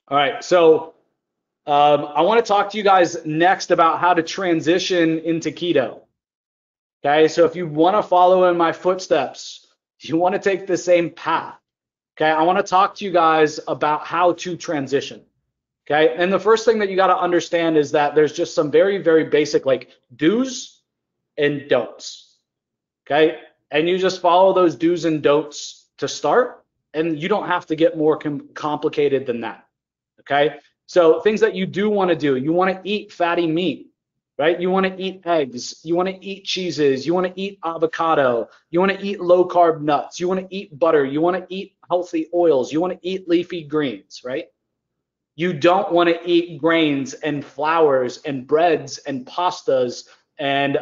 All right, so I want to talk to you guys next about how to transition into keto. Okay, so if you want to follow in my footsteps, you want to take the same path. Okay, I want to talk to you guys about how to transition. Okay, and the first thing that you got to understand is that there's just some very, very basic like do's and don'ts. Okay, and you just follow those do's and don'ts to start, and you don't have to get more complicated than that. Okay, so things that you do want to do, you want to eat fatty meat, right? You want to eat eggs, you want to eat cheeses, you want to eat avocado, you want to eat low carb nuts, you want to eat butter, you want to eat healthy oils, you want to eat leafy greens, right? You don't want to eat grains and flours and breads and pastas and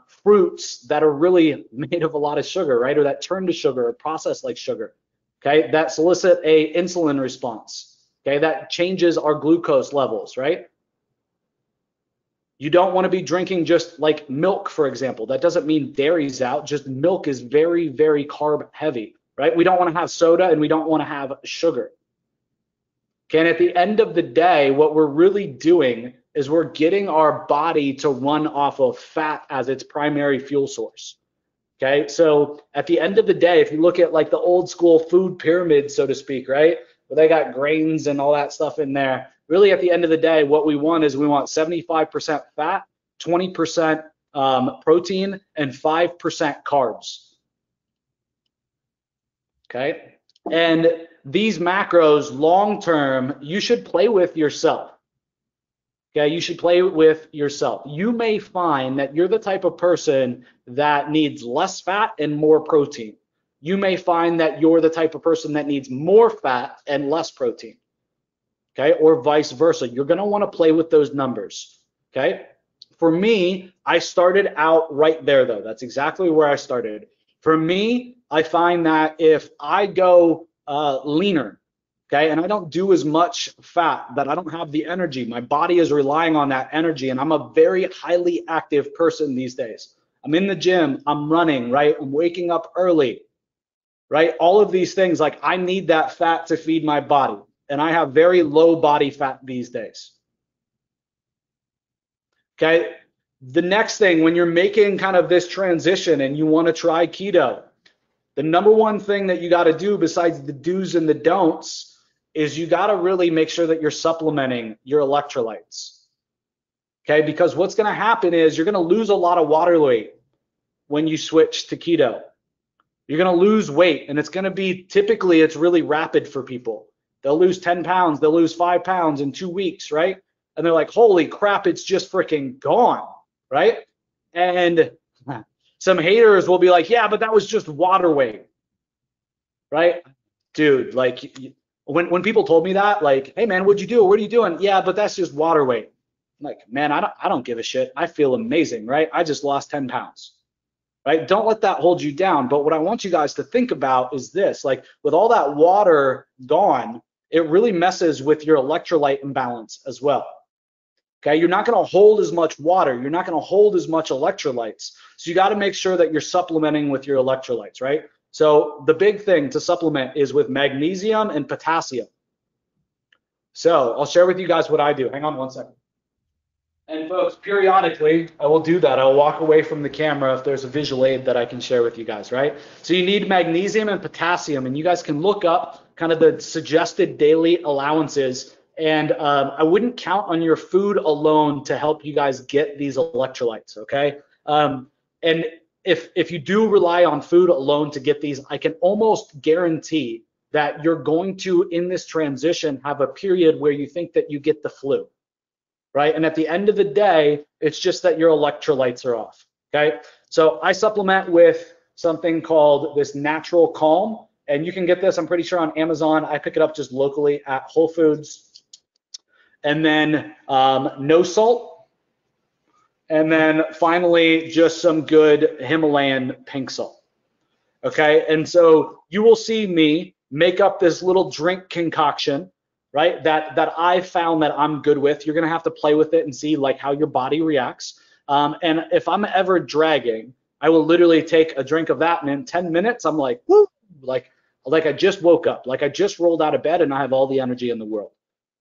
fruits that are really made of a lot of sugar, right? Or that turn to sugar or processed like sugar, okay? That solicit a insulin response, okay? That changes our glucose levels, right? You don't want to be drinking just like milk, for example. That doesn't mean dairy's out, just milk is very, very carb heavy, right? We don't want to have soda and we don't want to have sugar. Okay, and at the end of the day, what we're really doing is we're getting our body to run off of fat as its primary fuel source. Okay, so at the end of the day, if you look at like the old school food pyramid, so to speak, right, where they got grains and all that stuff in there, really at the end of the day, what we want is we want 75% fat, 20% protein, and 5% carbs. Okay, and these macros long term, you should play with yourself. Okay, you should play with yourself. You may find that you're the type of person that needs less fat and more protein. You may find that you're the type of person that needs more fat and less protein. Okay, or vice versa. You're going to want to play with those numbers. Okay, for me, I started out right there though. That's exactly where I started. For me, I find that if I go leaner, okay, and I don't do as much fat, that I don't have the energy. My body is relying on that energy, and I'm a very highly active person these days. I'm in the gym, I'm running, right? I'm waking up early, right? All of these things, like I need that fat to feed my body, and I have very low body fat these days. Okay. The next thing, when you're making kind of this transition and you want to try keto, the number one thing that you got to do besides the do's and the don'ts is you got to really make sure that you're supplementing your electrolytes. Okay, because what's going to happen is you're going to lose a lot of water weight when you switch to keto. You're going to lose weight, and it's going to be typically it's really rapid for people. They'll lose 10 pounds, they'll lose 5 pounds in 2 weeks, right? And they're like, holy crap, it's just freaking gone, right? And some haters will be like, yeah, but that was just water weight, right? Dude, like when people told me that, like, hey man, what'd you do? What are you doing? Yeah, but that's just water weight. I'm like, man, I don't give a shit. I feel amazing, right? I just lost 10 pounds, right? Don't let that hold you down. But what I want you guys to think about is this, like with all that water gone, it really messes with your electrolyte imbalance as well. Okay, you're not going to hold as much water. You're not going to hold as much electrolytes. So you got to make sure that you're supplementing with your electrolytes, right? So the big thing to supplement is with magnesium and potassium. So I'll share with you guys what I do. Hang on one second. And folks, periodically, I will do that. I'll walk away from the camera if there's a visual aid that I can share with you guys, right? So you need magnesium and potassium, and you guys can look up kind of the suggested daily allowances. And I wouldn't count on your food alone to help you guys get these electrolytes, okay? And if you do rely on food alone to get these, I can almost guarantee that you're going to, in this transition, have a period where you think that you get the flu, right? And at the end of the day, it's just that your electrolytes are off, okay? So I supplement with something called this Natural Calm, and you can get this, I'm pretty sure, on Amazon. I pick it up just locally at Whole Foods. And then no salt. And then finally, just some good Himalayan pink salt, okay? And so you will see me make up this little drink concoction, right, that I found that I'm good with. You're gonna have to play with it and see like how your body reacts. And if I'm ever dragging, I will literally take a drink of that, and in 10 minutes, I'm like, woo, like I just woke up, like I just rolled out of bed and I have all the energy in the world.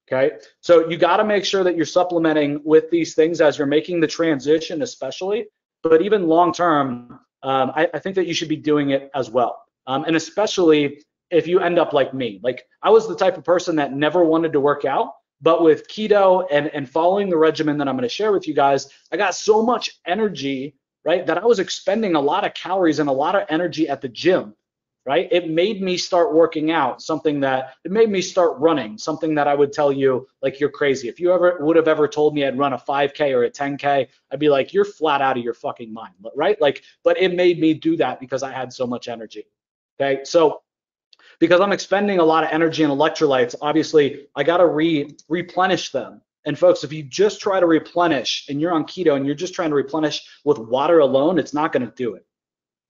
Okay, so you got to make sure that you're supplementing with these things as you're making the transition, especially, but even long term, I think that you should be doing it as well. And especially if you end up like me. Like I was the type of person that never wanted to work out, but with keto and following the regimen that I'm going to share with you guys, I got so much energy, right, that I was expending a lot of calories and a lot of energy at the gym, right? It made me start working out, it made me start running, something that I would tell you, like, you're crazy. If you ever would have ever told me I'd run a 5K or a 10K, I'd be like, you're flat out of your fucking mind, right? Like, but it made me do that because I had so much energy. Okay, so because I'm expending a lot of energy and electrolytes, obviously I got to replenish them. And folks, if you just try to replenish and you're on keto and you're just trying to replenish with water alone, it's not going to do it.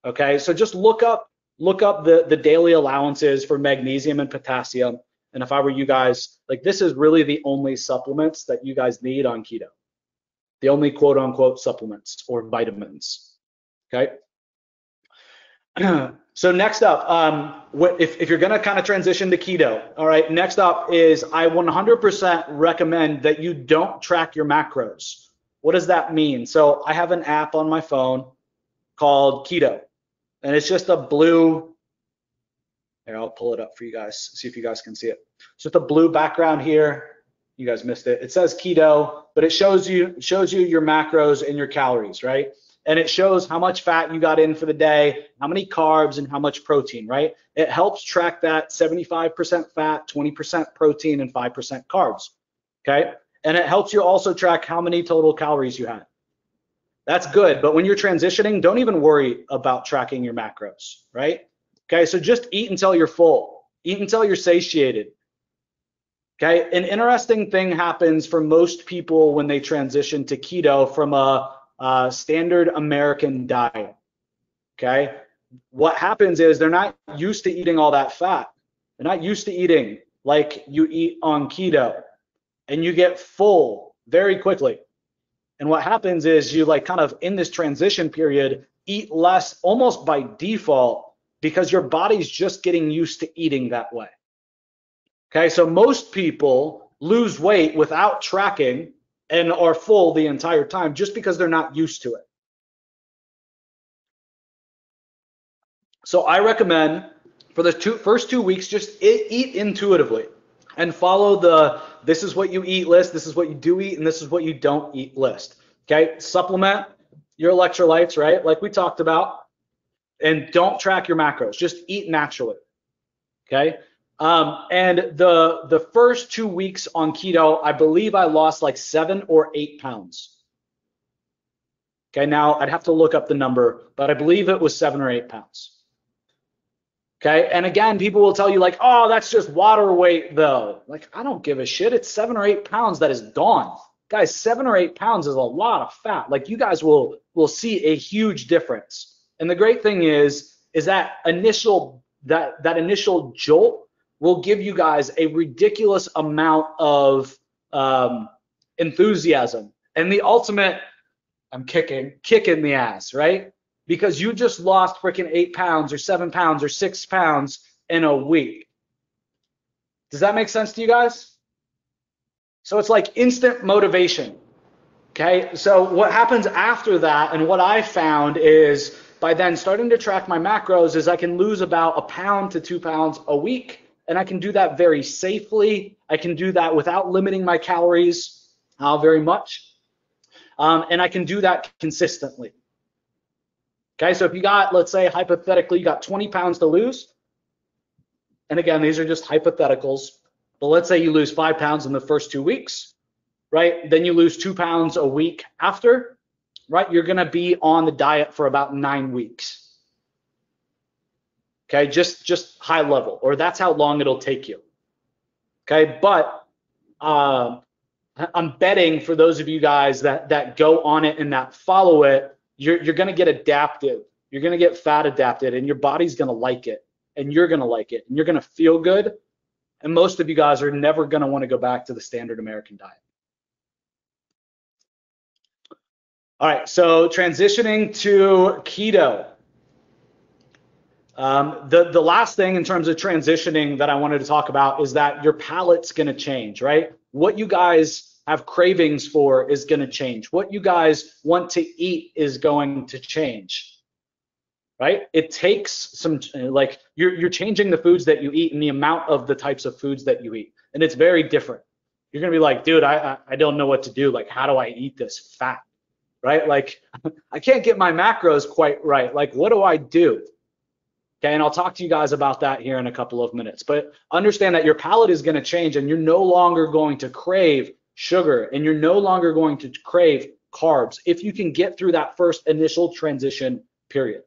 Okay, so just look up the daily allowances for magnesium and potassium. And if I were you guys, like, this is really the only supplements that you guys need on keto. The only quote unquote supplements or vitamins. Okay. So next up, if you're going to kind of transition to keto, all right, next up is I 100% recommend that you don't track your macros. What does that mean? So I have an app on my phone called Keto, and it's just a blue, here, I'll pull it up for you guys, see if you guys can see it. It's just a blue background here. You guys missed it. It says keto, but it shows you your macros and your calories, right? And it shows how much fat you got in for the day, how many carbs, and how much protein, right? It helps track that 75% fat, 20% protein, and 5% carbs, okay? And it helps you also track how many total calories you had. That's good, but when you're transitioning, don't even worry about tracking your macros, right? Okay, so just eat until you're full. Eat until you're satiated. Okay, an interesting thing happens for most people when they transition to keto from a standard American diet. Okay, what happens is they're not used to eating all that fat. They're not used to eating like you eat on keto, and you get full very quickly. And what happens is you, like, kind of in this transition period, eat less almost by default because your body's just getting used to eating that way. Okay, so most people lose weight without tracking and are full the entire time just because they're not used to it. So I recommend for the first 2 weeks, just eat intuitively and follow the this is what you eat list, this is what you do eat, and this is what you don't eat list. Okay, supplement your electrolytes, right, like we talked about, and don't track your macros, just eat naturally. Okay, and the first 2 weeks on keto, I believe I lost like 7 or 8 pounds. Okay, now I'd have to look up the number, but I believe it was 7 or 8 pounds. Okay, and again, people will tell you like, oh, that's just water weight though. Like, I don't give a shit. It's 7 or 8 pounds that is gone. Guys, 7 or 8 pounds is a lot of fat. Like, you guys will see a huge difference. And the great thing is that initial jolt will give you guys a ridiculous amount of enthusiasm. And the ultimate, I'm kick in the ass, right? Because you just lost freaking 8 pounds or 7 pounds or 6 pounds in a week. Does that make sense to you guys? So it's like instant motivation. Okay, so what happens after that, and what I found is by then starting to track my macros, is I can lose about 1 pound to 2 pounds a week, and I can do that very safely. I can do that without limiting my calories very much, and I can do that consistently. Okay, so if you got, let's say hypothetically, you got 20 pounds to lose, and again, these are just hypotheticals, but let's say you lose 5 pounds in the first 2 weeks, right? Then you lose 2 pounds a week after, right? You're gonna be on the diet for about 9 weeks. Okay, just high level, or that's how long it'll take you. Okay, but I'm betting for those of you guys that go on it and that follow it, you're gonna get adapted. You're gonna get fat adapted, and your body's gonna like it, and you're gonna like it, and you're gonna feel good. And most of you guys are never gonna want to go back to the standard American diet. All right, so transitioning to keto. The last thing in terms of transitioning that I wanted to talk about is that your palate's going to change, right? What you guys have cravings for is going to change. What you guys want to eat is going to change, right? It takes some, like you're changing the foods that you eat and the amount of the types of foods that you eat, and it's very different. You're gonna be like, dude, I don't know what to do. Like, how do I eat this fat, right? Like, I can't get my macros quite right. Like, what do I do? Okay, and I'll talk to you guys about that here in a couple of minutes. But understand that your palate is going to change and you're no longer going to crave sugar and you're no longer going to crave carbs if you can get through that first initial transition period.